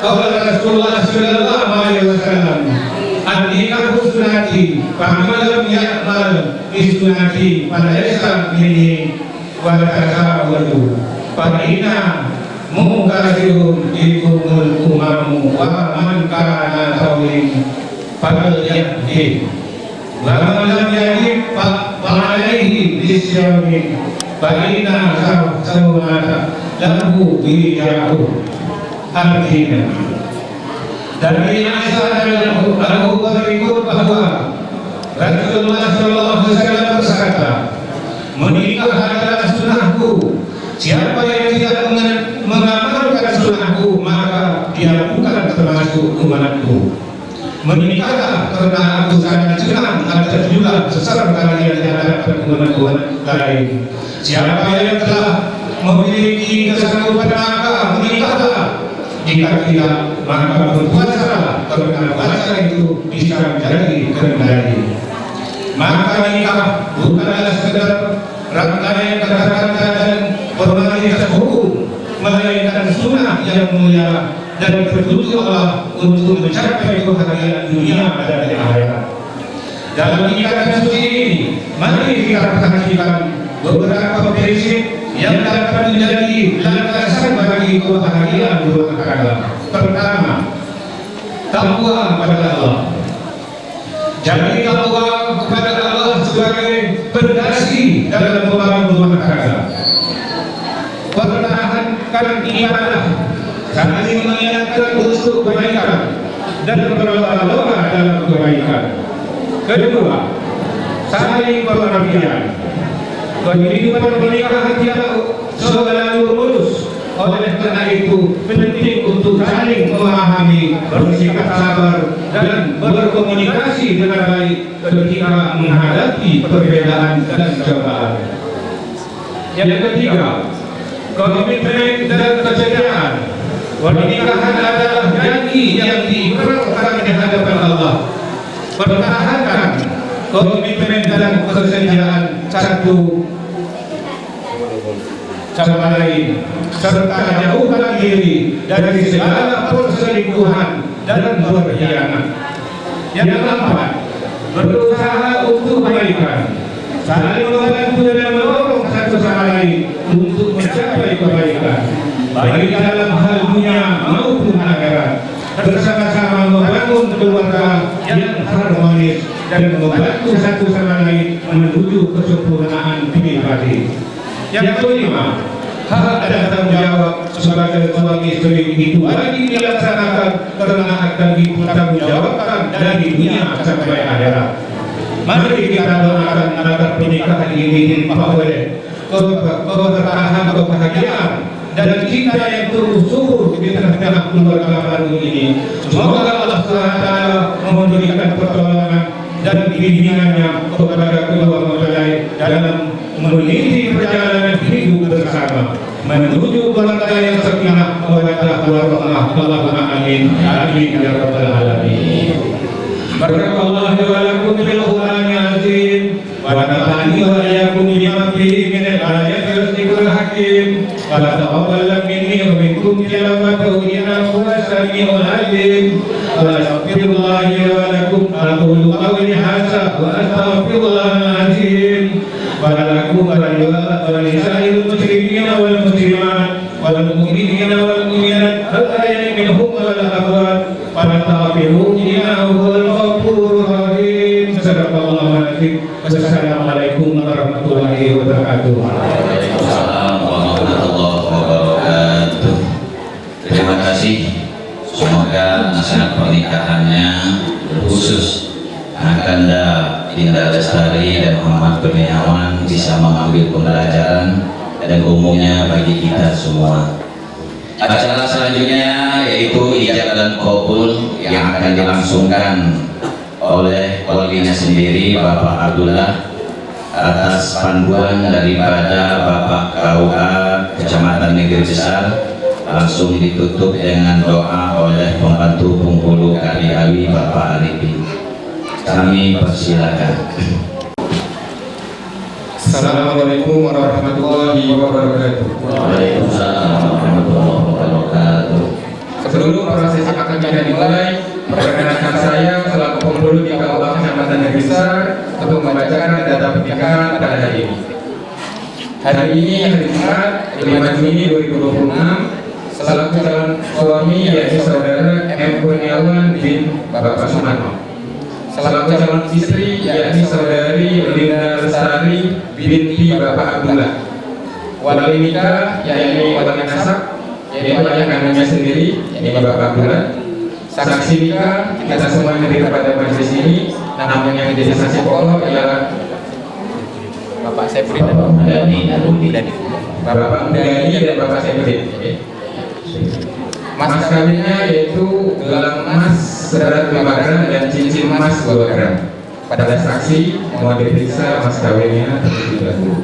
qala Rasulullah sallallahu alaihi wasallam, an-nikahu sunnati faman lam ya'mal bi sunnati falaysa minni wa tasawwadu fa inna munkasirun bikumul umamu wa man kana tawin falyahdi wa man lam yahdi fa alaihi bisyami fa inna sawmata lahu bijahu. Artinya dari Aisyah radhiyallahu berikut bahwa Rasulullah sallallahu alaihi wasallam berkata, menikah adalah sunnahku. Siapa yang tidak mengamalkan sunnahku, maka dia bukan termasuk umatku. Menikahlah karena aku sangat senang atas jumlah besar kalian yang hadapan umat-umat lain. Siapa yang telah memiliki kesanggupan maka menikahlah. Jika tidak, maka berpuasalah karena puasa itu bisa menjadi kendali. Maka nikah bukanlah sekedar rangkaian kata-kata dan formalitas hukum, melainkan sunnah yang mulia dan petunjuk Allah untuk mencapai kebahagiaan dunia dan akhirat. Dalam ikatan suci ini, mari kita perhatikan beberapa prinsip yang dapat menjadi landasan bagi kebahagiaan rumah tangga. Pertama, takwa kepada Allah. Jadi takwa kepada Allah sebagai pondasi dalam membangun rumah tangga. Pertahankan ibadah saling mengingatkan untuk kebaikan dan berlomba-lomba dalam kebaikan. Kedua, saling pengertian. Kehidupan pernikahan tidak selalu mulus. Oleh karena itu penting untuk saling memahami, bersikap sabar dan berkomunikasi dengan baik ketika menghadapi perbedaan dan cobaan. Yang ketiga, komitmen dan kesetiaan. Pernikahan adalah janji yang diikrarkan di hadapan Allah. Pertahankan komitmen dan kesetiaan satu sama lain, serta jauhkan diri dari segala perselingkuhan dan berkhianat. Yang keempat, berusaha untuk kebaikan, saling membantu dan mendorong satu sama lain untuk mencapai kebaikan, baik dalam hal dunia maupun akhirat. Bersama-sama membangun keluarga yang harmonis dan membantu satu sama lain menuju kesempurnaan pribadi. Yang kelima, hak dan tanggung jawab sebagai suami istri itu wajib dilaksanakan karena akan dipertanggungjawabkan dari dunia sampai akhirat. Mari kita doakan agar pernikahan ini diperoleh keberkahan, kebahagiaan dan cinta yang terus subur di tengah-tengah keluarga baru ini. Semoga Allah SWT memberikan pertolongan dan bimbingannya kepada kedua mempelai dalam meniti perjalanan hidup bersama menuju keluarga yang sakinah mawaddah warahmah. Allahumma amin. Amin ya rabbal alamin. Barakallahu wa lakum bil Qur'anil azim wa nafa'ani wa iyyakum bima fihi min al-ayatil zikril hakim. Wa taqabbal minni wa minkum tilawatahu innahu as-sami'ul alim. Astaghfirullah wa lakum aqulu qawli hadza wa astaghfirullahal azim. Wa lakum wa lisa'il muslimin wal muslimat wal mu'minina wal mu'minat al-ahya'i minhum wal amwat. Fastaghfiruhu innahu huwal ghafurur rahim. Sadaqallahu alazim. Wassalamualaikum warahmatullahi wabarakatuh. Waalaikumsalam warahmatullahi wabarakatuh. Terima kasih. Semoga nasihat pernikahannya khusus Akanda Dinda Lestari dan Muhammad Kurniawan bisa mengambil pembelajaran dan umumnya bagi kita semua. Acara selanjutnya yaitu ijab dan qabul yang akan dilangsungkan oleh walinya sendiri Bapak Abdullah atas panduan daripada Bapak KUA Kecamatan Negeri Besar. Langsung ditutup dengan doa oleh pembantu Bengkulu Kaliawi Bapak Arifin. Kami persilakan. Assalamualaikum warahmatullahi wabarakatuh. Waalaikumsalam warahmatullahi wabarakatuh. Sebelum prosesi akan dimulai, perkenalkan saya selaku penghulu di KUA Kecamatan Negeri Besar untuk membacakan data pernikahan pada hari ini. Hari ini hari Jumat 5 Juni 2026, selaku calon suami yaitu saudara M. Kurniawan bin Bapak Sumarno. Selaku calon istri yakni saudari Dinda Lestari binti Bapak Abdullah. Wali nikah yakni wali nasab yaitu ayah kandungnya sendiri yakni Bapak Abdullah. Saksi nikah kita semua yang hadir pada majelis ini, namun yang menjadi saksi pokok ialah Bapak Sepri dan Bapak Mudani dan Bapak Sepri. Mas kawinnya yaitu gelang emas seberat 5 gram dan cincin emas 2 gram. Pada saksi mau diperiksa mas kawinnya terlebih dahulu.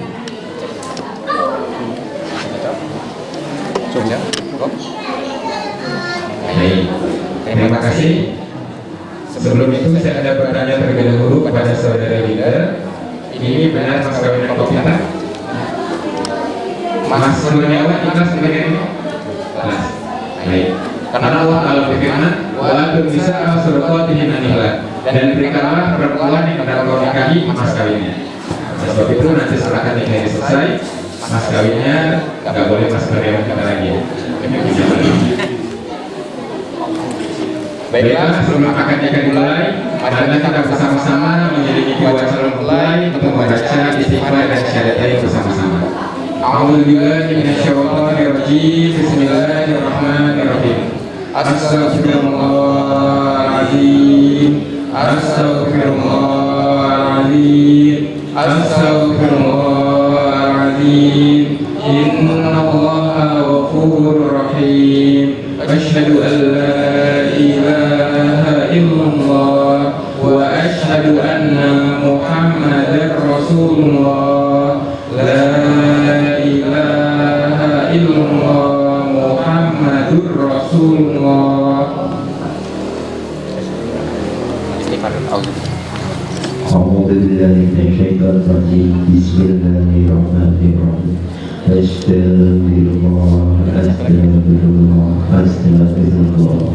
Baik, terima kasih. Sebelum itu saya ada bertanya terlebih dahulu kepada saudara Dinda. Ini benar mas kawinnya kita? Mas Kurniawan ikhlas ini? Baik. Karena Allah Ta'ala berfirman, "Walaupun bisa surqatihin anihlah," dan berikanlah perempuan yang hendak kau nikahi mas kawinnya. Sebab itu nanti setelah nikah selesai, mas kawinnya nggak boleh mas Kurniawan kita lagi. Baiklah, sebelum akad nikah dimulai, marilah kita bersama-sama menjadi dua calon mempelai untuk membaca istighfar dan syahadatain bersama-sama. أعوذ بالله من الشيطان الرجيم بسم الله الرحمن الرحيم أستغفر الله العظيم أستغفر الله العظيم أستغفر الله العظيم إن الله غفور رحيم أشهد أن لا إله إلا الله وأشهد أن محمدا رسول الله لا إله إلا الله محمد رسول الله. أعوذ بالله من الشيطان الرجيم بسم الله الرحمن الرحيم أستغفر الله أستغفر الله أستغفر الله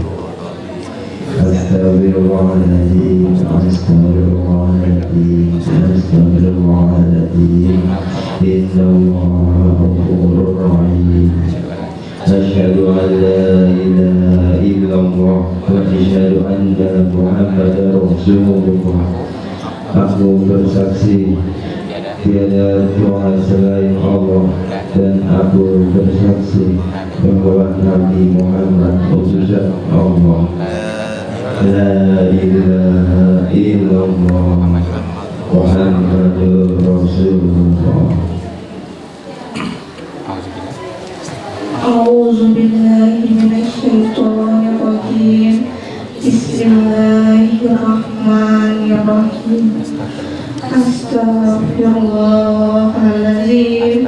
أستغفر الله العظيم أستغفر الله العظيم أستغفر الله العظيم إن الله غفور رحيم أشهد أن لا إله إلا الله وأشهد أن محمدا رسول الله. Aku bersaksi tiada Tuhan selain Allah dan aku bersaksi bahwa Nabi Muhammad utusan Allah. La ilaha illallah Muhammadur Rasulullah. A'udzu billahi minasyaitonir rajim. Bismillahirrahmanirrahim. Astaghfirullahaladzim.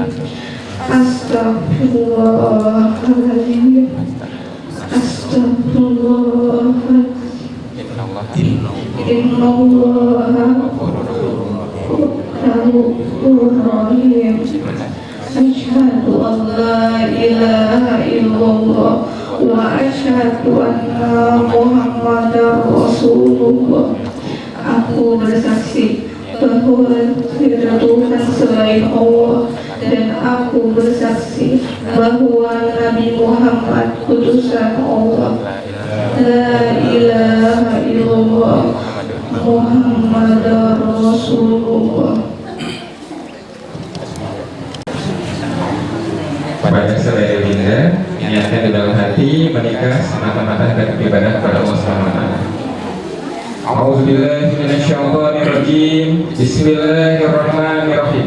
Astaghfirullahaladzim. Astaghfirullahaladzim. Innallaha ghafurur rahim. Asyhadu an la ilaha illallah wa asyhadu anna Muhammadar Rasulullah. Aku bersaksi bahwa tidak Tuhan selain Allah dan aku bersaksi bahwa Nabi Muhammad utusan Allah. La ilaha illallah Muhammadar Rasulullah. Pada saudara Dinda, niatkan di dalam hati menikah semata-mata dan beribadah kepada Allah SWT. A'udzubillahi minasyaitonirrajim. Bismillahirrahmanirrahim.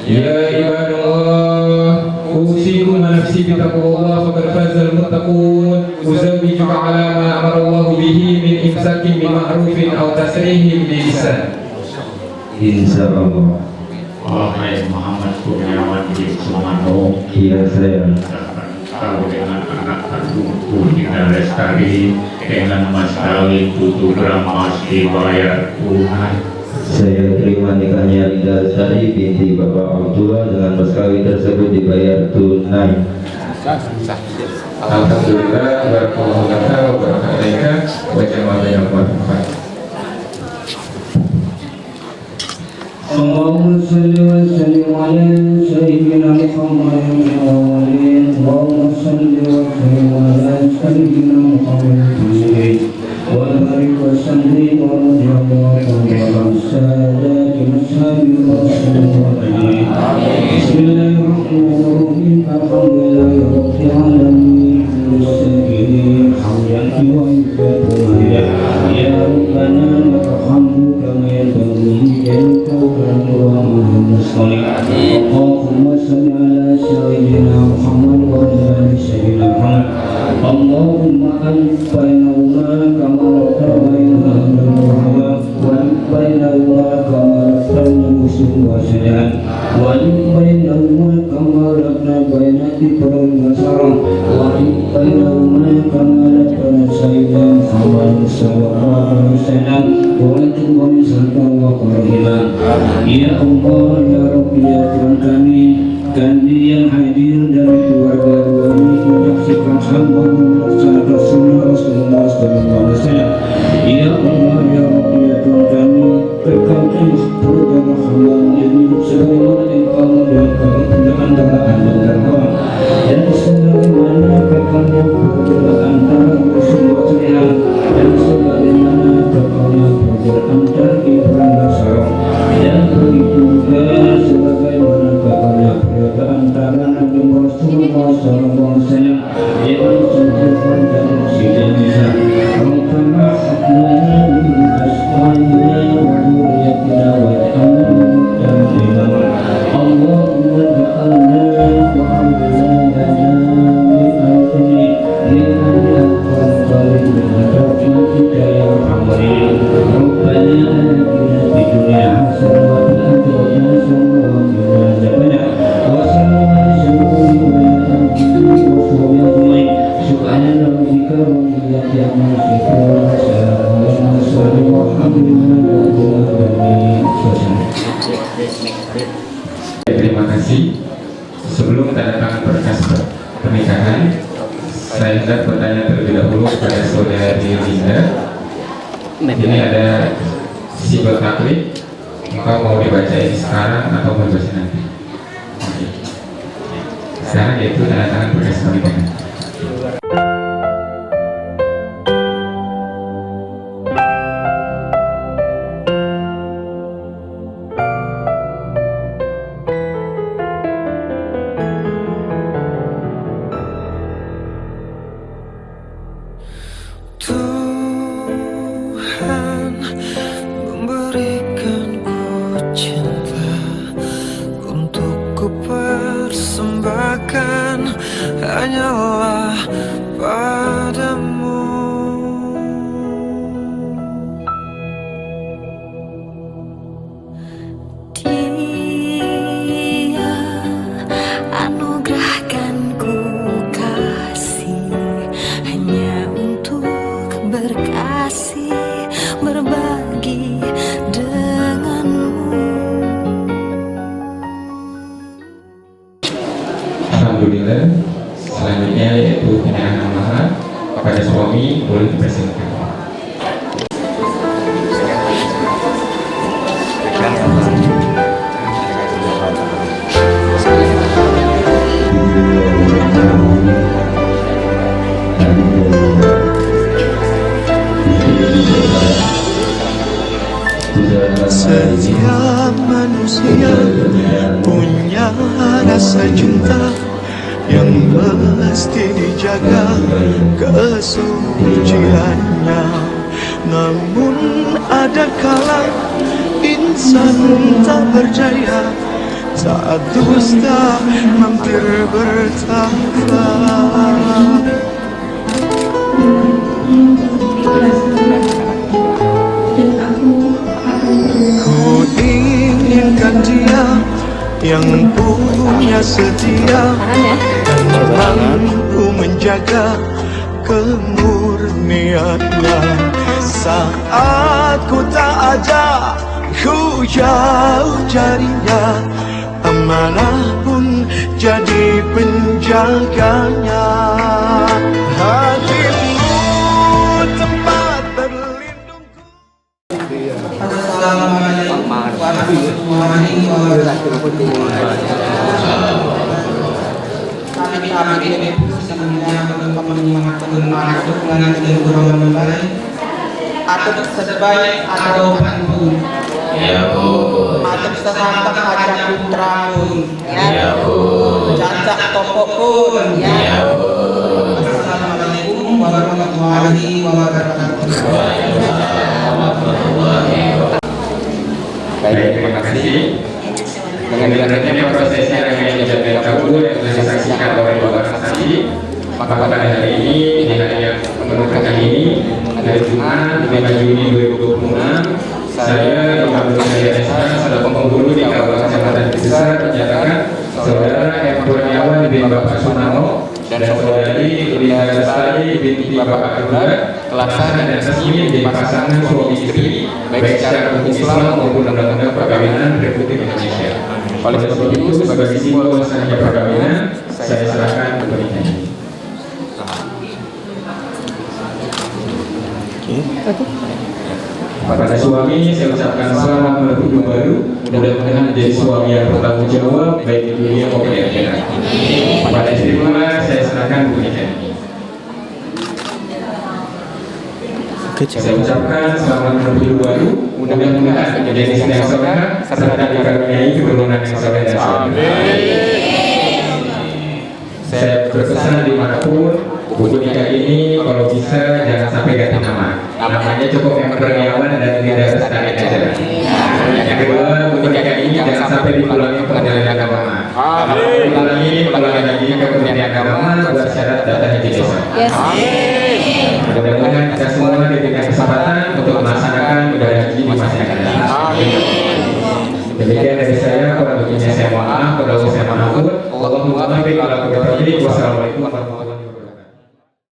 Ya ibadallah, usikum wa nafsi bitaqwallah faqad fazal muttaqun. Uzawwijuka ala ma amara Allah bihi min imsakin bi ma'rufin aw tasrihim bi ihsan. Insyaallah. Wahai Muhammad Kurniawan bin Sumanto, Iya saya. kau dengan anak kandungku Dinda Lestari dengan mas kawin tutup ramas dibayar Tuhan. Saya terima nikahnya Dinda Lestari binti Bapak Abdullah dengan mas kawin tersebut dibayar tunai. Alhamdulillah, barakallahu laka wa barakalaika wa jama'a yang bermanfaat. اللهم صل وسلم على سيدنا محمد الأولين اللهم صل وسلم على سيدنا محمد وبارك وسلم ورضي الله عن السادات أصحاب رسول الله. بسم الله الرحمن الرحيم الحمد لله رب العالمين المستقيم حمدا يوفق يا ربنا لك الحمد كما ينبغي لجلالك اللهم صل على سيدنا محمد وعلى ال سيدنا محمد. اللهم ألف بينهما كما ربط بين أهل المحرم وألف بينهما كما ربط المسلم وسلام وألف بينهما كما ربط بين إبراهيم وسارة وألف بينهما كما ربط سيدنا محمد صلى الله عليه وسلم وأنتم ومسلم وقرهما. Ya Allah, ya Rabbi, ya Tuhan kami yang hadir dari keluarga kami menyaksikan hamba melaksanakan sunnah Rasulullah SAW. Ya Allah, ya Rabbi, ya Tuhan kami, berkati program hamba ini sebagaimana yang kamu doakan di antara anda dan Allah, dan sebagaimana kekalnya berbeda antara Rasulullah SAW dan sebagaimana kekalnya berbeda antara Ibrahim dan Sarah. Dan begitu juga sebagaimana kabarnya berbeda antara Terima kasih. Sebelum tanda tangan berkas pernikahan, saya hendak bertanya terlebih dahulu kepada saudari Linda. Ini ada simbol taklid. Engkau mau dibacain sekarang atau mau dibaca nanti? Oke. Sekarang yaitu tanda tangan berkas pernikahan. Tuhan memberikanku cinta untuk ku persembahkan hanyalah padamu. Dia anugerahkan ku kasih hanya untuk berkasih berbagi denganmu. Alhamdulillah. Selanjutnya yaitu penyerahan mahar kepada suami, boleh dipersilakan. Setiap manusia punya rasa cinta yang mesti dijaga kesuciannya. Namun ada kala insan tak berjaya, saat dusta mampir bertahta. Ku inginkan dia yang punya setia dan mampu menjaga kemurniannya. Saat ku tak ada, ku jauh carinya, amanah pun jadi penjaganya. Hatimu tempat berlindungku. Assalamualaikum warahmatullahi wabarakatuh. Kami ini sebenarnya menyemangatkan masuk dengan kurang baik atau sebaik atau pun. Ya Bu. Atau sesantap aja putramun. Ya Bu. Cacak topok pun. Ya Bu. Assalamualaikum warahmatullahi wabarakatuh. Baik, terima kasih. Dengan dilanjutnya prosesnya dengan ijazah kabul yang telah disaksikan oleh Bapak saksi, maka pada hari ini di hari yang menentukan ini, hari Jumat 5 Juni 2026, saya Muhammad Syahriasa selaku penghulu di Kabupaten Kecamatan Besar menyatakan saudara M. Kurniawan bin Bapak Sunarno dan saudari Linda Lestari binti Bapak Aruna telah sah dan resmi menjadi pasangan suami istri baik secara hukum Islam maupun undang-undang perkawinan Republik Indonesia. Oleh sebab itu, sebagai simbol sahnya perkawinan, saya serahkan pernikahan ini. Pada suami, saya ucapkan selamat berhubung baru. Mudah-mudahan menjadi suami yang bertanggung jawab baik di dunia maupun di akhirat. Pada istri pula, saya serahkan pernikahan ini. Saya ucapkan selamat berhubung baru. Mudah-mudahan menjadi istri yang soleh serta dikaruniai keturunan yang soleh dan soleh. Saya berpesan dimanapun buku nikah ini kalau bisa jangan sampai ganti nama. Namanya cukup yang Kurniawan dan Linda Lestari aja. Yang kedua, buku nikah ini jangan sampai diulangi pengadilan agama. Ulangi lagi ke Kementerian Agama buat syarat datanya di desa. Mudah-mudahan kita semua diberikan kesempatan untuk melaksanakan ibadah haji di masa yang akan datang. Demikian dari saya, kurang lebihnya saya mohon maaf, kalau saya mohon ampun. Wassalamualaikum warahmatullahi wabarakatuh.